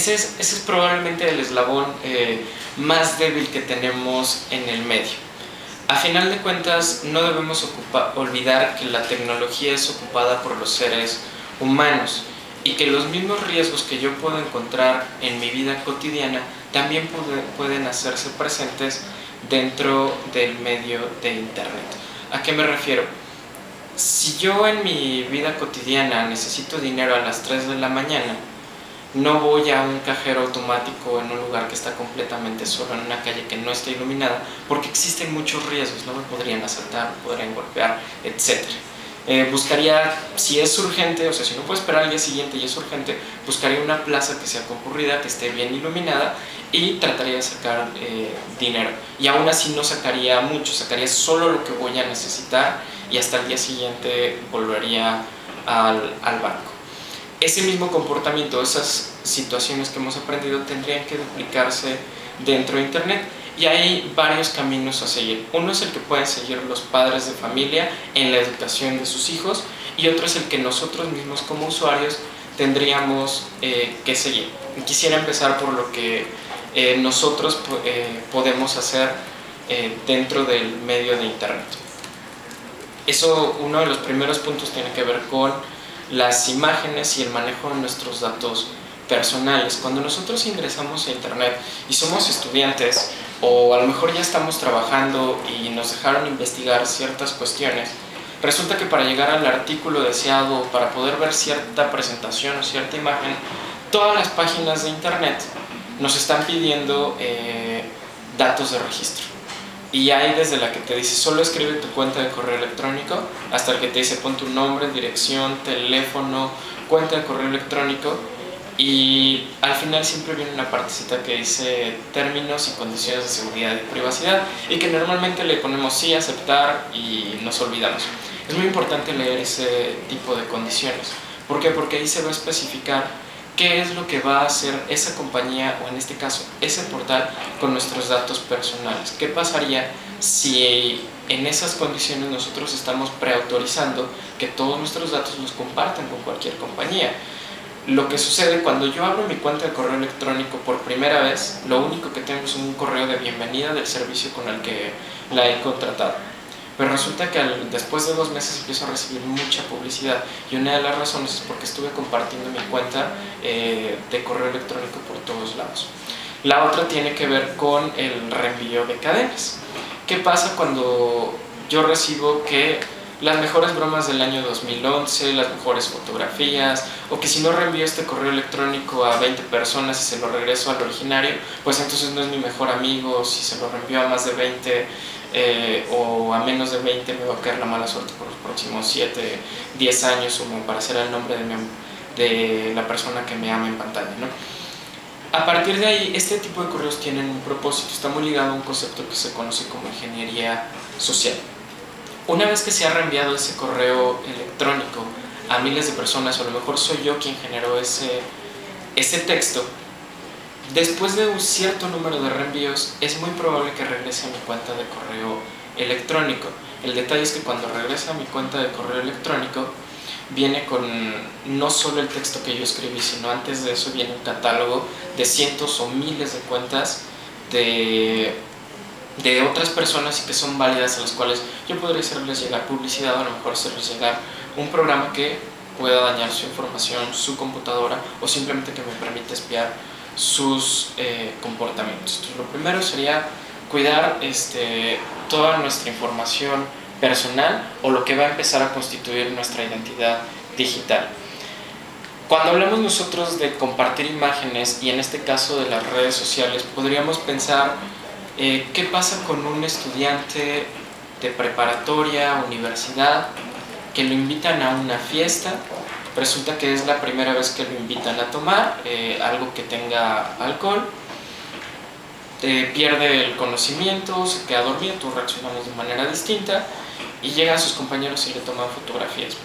ese es probablemente el eslabón más débil que tenemos en el medio. A final de cuentas, no debemos olvidar que la tecnología es ocupada por los seres humanos y que los mismos riesgos que yo puedo encontrar en mi vida cotidiana también pueden hacerse presentes dentro del medio de Internet. ¿A qué me refiero? Si yo en mi vida cotidiana necesito dinero a las 3 de la mañana, no voy a un cajero automático en un lugar que está completamente solo, en una calle que no está iluminada, porque existen muchos riesgos, no me podrían asaltar, me podrían golpear, etc. Buscaría, si es urgente, o sea, si no puedo esperar al día siguiente y es urgente, buscaría una plaza que sea concurrida, que esté bien iluminada y trataría de sacar dinero. Y aún así no sacaría mucho, sacaría solo lo que voy a necesitar y hasta el día siguiente volvería al banco. Ese mismo comportamiento, esas situaciones que hemos aprendido tendrían que duplicarse dentro de Internet y hay varios caminos a seguir. Uno es el que pueden seguir los padres de familia en la educación de sus hijos y otro es el que nosotros mismos como usuarios tendríamos que seguir. Quisiera empezar por lo que nosotros podemos hacer dentro del medio de Internet. Uno de los primeros puntos tiene que ver con las imágenes y el manejo de nuestros datos personales. Cuando nosotros ingresamos a Internet y somos estudiantes o a lo mejor ya estamos trabajando y nos dejaron investigar ciertas cuestiones, resulta que para llegar al artículo deseado, para poder ver cierta presentación o cierta imagen, todas las páginas de Internet nos están pidiendo datos de registro. Y hay desde la que te dice solo escribe tu cuenta de correo electrónico hasta el que te dice pon tu nombre, dirección, teléfono, cuenta de correo electrónico y al final siempre viene una partecita que dice términos y condiciones de seguridad y privacidad y que normalmente le ponemos sí, aceptar y nos olvidamos. Es muy importante leer ese tipo de condiciones. ¿Por qué? Porque ahí se va a especificar qué es lo que va a hacer esa compañía o en este caso ese portal con nuestros datos personales. ¿Qué pasaría si en esas condiciones nosotros estamos preautorizando que todos nuestros datos los compartan con cualquier compañía? Lo que sucede cuando yo abro mi cuenta de correo electrónico por primera vez, lo único que tengo es un correo de bienvenida del servicio con el que la he contratado. Pero resulta que después de 2 meses empiezo a recibir mucha publicidad y una de las razones es porque estuve compartiendo mi cuenta de correo electrónico por todos lados. La otra tiene que ver con el reenvío de cadenas. ¿Qué pasa cuando yo recibo que las mejores bromas del año 2011, las mejores fotografías, o que si no reenvío este correo electrónico a 20 personas y se lo regreso al originario, pues entonces no es mi mejor amigo, si se lo reenvío a más de 20 o a menos de 20 me va a caer la mala suerte por los próximos 7, 10 años o me aparecerá el nombre de la persona que me ama en pantalla, ¿no? A partir de ahí, este tipo de correos tienen un propósito, está muy ligado a un concepto que se conoce como ingeniería social. Una vez que se ha reenviado ese correo electrónico a miles de personas, o a lo mejor soy yo quien generó ese texto, después de un cierto número de reenvíos es muy probable que regrese a mi cuenta de correo electrónico. El detalle es que cuando regresa a mi cuenta de correo electrónico viene con no solo el texto que yo escribí, sino antes de eso viene un catálogo de cientos o miles de cuentas de otras personas y que son válidas, a las cuales yo podría hacerles llegar publicidad o a lo mejor hacerles llegar un programa que pueda dañar su información, su computadora o simplemente que me permita espiar sus comportamientos. Entonces, lo primero sería cuidar toda nuestra información personal o lo que va a empezar a constituir nuestra identidad digital. Cuando hablamos nosotros de compartir imágenes y en este caso de las redes sociales, podríamos pensar ¿qué pasa con un estudiante de preparatoria, universidad, que lo invitan a una fiesta? Resulta que es la primera vez que lo invitan a tomar algo que tenga alcohol, pierde el conocimiento, se queda dormido, todos reaccionamos de manera distinta y llegan sus compañeros y le toman fotografías.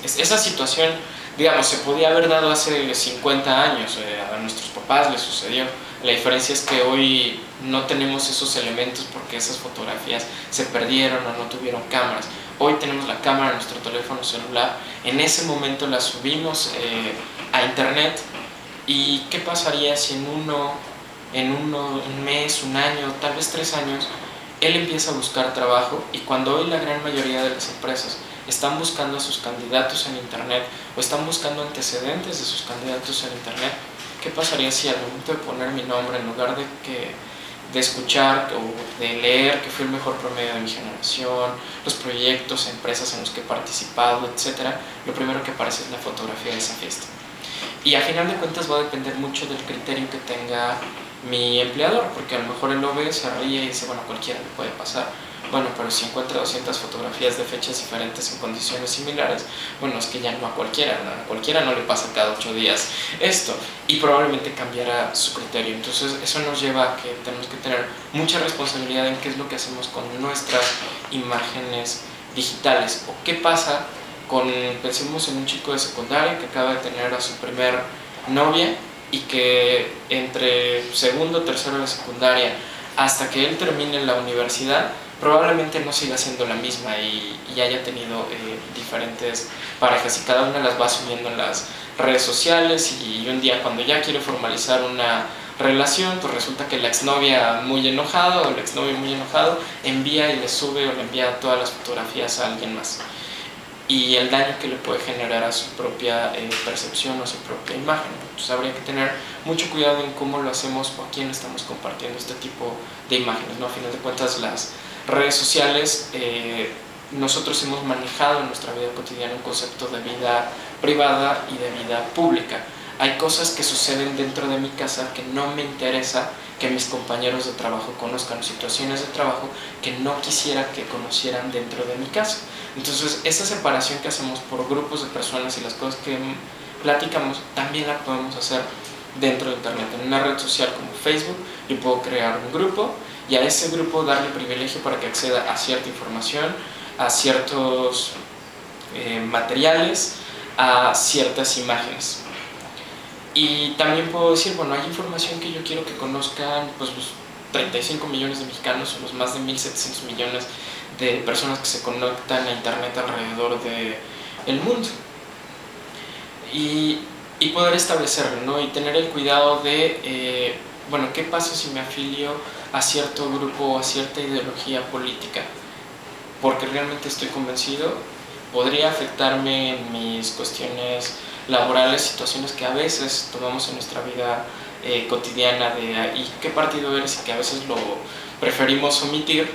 Esa situación, digamos, se podía haber dado hace 50 años, a nuestros papás les sucedió. La diferencia es que hoy no tenemos esos elementos porque esas fotografías se perdieron o no tuvieron cámaras. Hoy tenemos la cámara de nuestro teléfono celular, en ese momento la subimos a internet ¿Y qué pasaría si un mes, un año, tal vez 3 años, él empieza a buscar trabajo y cuando hoy la gran mayoría de las empresas están buscando a sus candidatos en internet o están buscando antecedentes de sus candidatos en internet, qué pasaría si al momento de poner mi nombre, en lugar de escuchar o de leer que fui el mejor promedio de mi generación, los proyectos, empresas en los que he participado, etcétera, lo primero que aparece es la fotografía de esa fiesta? Y a final de cuentas va a depender mucho del criterio que tenga mi empleador, porque a lo mejor él lo ve, se ríe y dice, bueno, cualquiera le puede pasar. Bueno, pero si encuentra 200 fotografías de fechas diferentes en condiciones similares, bueno, es que ya no a cualquiera no le pasa cada 8 días esto, y probablemente cambiará su criterio. Entonces eso nos lleva a que tenemos que tener mucha responsabilidad en qué es lo que hacemos con nuestras imágenes digitales, o qué pasa pensemos en un chico de secundaria que acaba de tener a su primer novia y que entre segundo o tercero de secundaria hasta que él termine la universidad probablemente no siga siendo la misma y haya tenido diferentes parejas y cada una las va subiendo en las redes sociales y un día cuando ya quiere formalizar una relación, pues resulta que la exnovia muy enojada o el exnovio muy enojado envía y le sube o le envía todas las fotografías a alguien más, y el daño que le puede generar a su propia percepción o a su propia imagen. Entonces habría que tener mucho cuidado en cómo lo hacemos o a quién estamos compartiendo este tipo de imágenes, ¿no? A final de cuentas, las redes sociales, nosotros hemos manejado en nuestra vida cotidiana un concepto de vida privada y de vida pública. Hay cosas que suceden dentro de mi casa que no me interesa que mis compañeros de trabajo conozcan, situaciones de trabajo que no quisiera que conocieran dentro de mi casa. Entonces, esa separación que hacemos por grupos de personas y las cosas que platicamos, también la podemos hacer dentro de internet. En una red social como Facebook, yo puedo crear un grupo y a ese grupo darle privilegio para que acceda a cierta información, a ciertos materiales, a ciertas imágenes. Y también puedo decir, bueno, hay información que yo quiero que conozcan pues, los 35 millones de mexicanos o los más de 1.700 millones de personas que se conectan a internet alrededor del mundo. Y poder establecerlo, ¿no? Y tener el cuidado de, bueno, ¿qué pasa si me afilio a cierto grupo o a cierta ideología política? Porque realmente estoy convencido, podría afectarme en mis cuestiones laborales, situaciones que a veces tomamos en nuestra vida cotidiana de ¿y qué partido eres? Y que a veces lo preferimos omitir.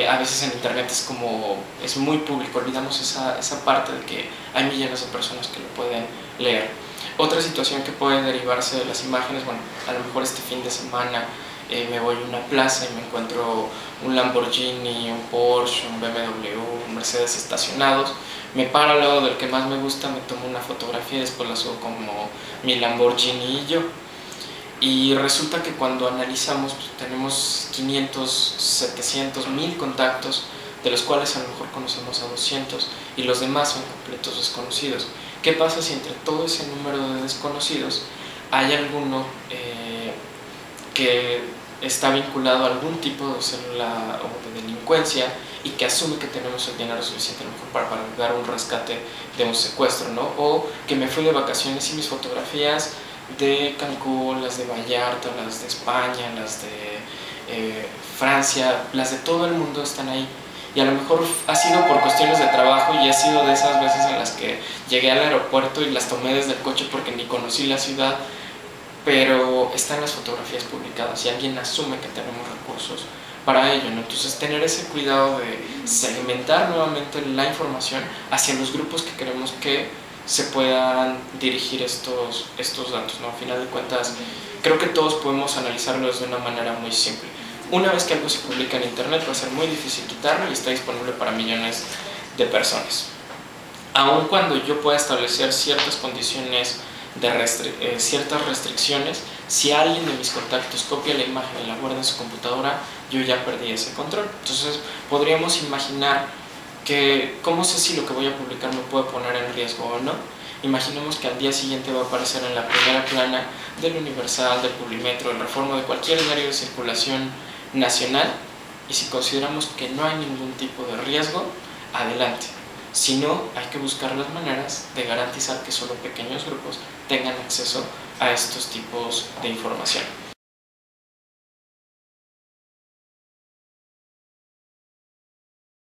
A veces en internet es muy público, olvidamos esa parte de que hay millones de personas que lo pueden leer. Otra situación que puede derivarse de las imágenes, bueno, a lo mejor este fin de semana me voy a una plaza y me encuentro un Lamborghini, un Porsche, un BMW, un Mercedes estacionados, me paro al lado del que más me gusta, me tomo una fotografía y después la subo como mi Lamborghini y yo. Y resulta que cuando analizamos, pues, tenemos 500, 700, 1000 contactos, de los cuales a lo mejor conocemos a 200 y los demás son completos desconocidos. ¿Qué pasa si entre todo ese número de desconocidos hay alguno que está vinculado a algún tipo de célula o de delincuencia y que asume que tenemos el dinero suficiente a lo mejor para dar un rescate de un secuestro, ¿no? O que me fui de vacaciones y mis fotografías de Cancún, las de Vallarta, las de España, las de Francia, las de todo el mundo están ahí. Y a lo mejor ha sido por cuestiones de trabajo y ha sido de esas veces en las que llegué al aeropuerto y las tomé desde el coche porque ni conocí la ciudad, pero están las fotografías publicadas y alguien asume que tenemos recursos para ello, ¿no? Entonces tener ese cuidado de segmentar nuevamente la información hacia los grupos que queremos que se puedan dirigir estos datos, ¿no? A final de cuentas, creo que todos podemos analizarlos de una manera muy simple. Una vez que algo se publica en internet va a ser muy difícil quitarlo y está disponible para millones de personas. Aun cuando yo pueda establecer ciertas condiciones ciertas restricciones, si alguien de mis contactos copia la imagen y la guarda en su computadora, yo ya perdí ese control. Entonces podríamos imaginar que, ¿cómo sé si lo que voy a publicar me puede poner en riesgo o no? Imaginemos que al día siguiente va a aparecer en la primera plana del Universal, del Publimetro, del Reforma, de cualquier diario de circulación nacional, y si consideramos que no hay ningún tipo de riesgo, adelante. sino hay que buscar las maneras de garantizar que solo pequeños grupos tengan acceso a estos tipos de información.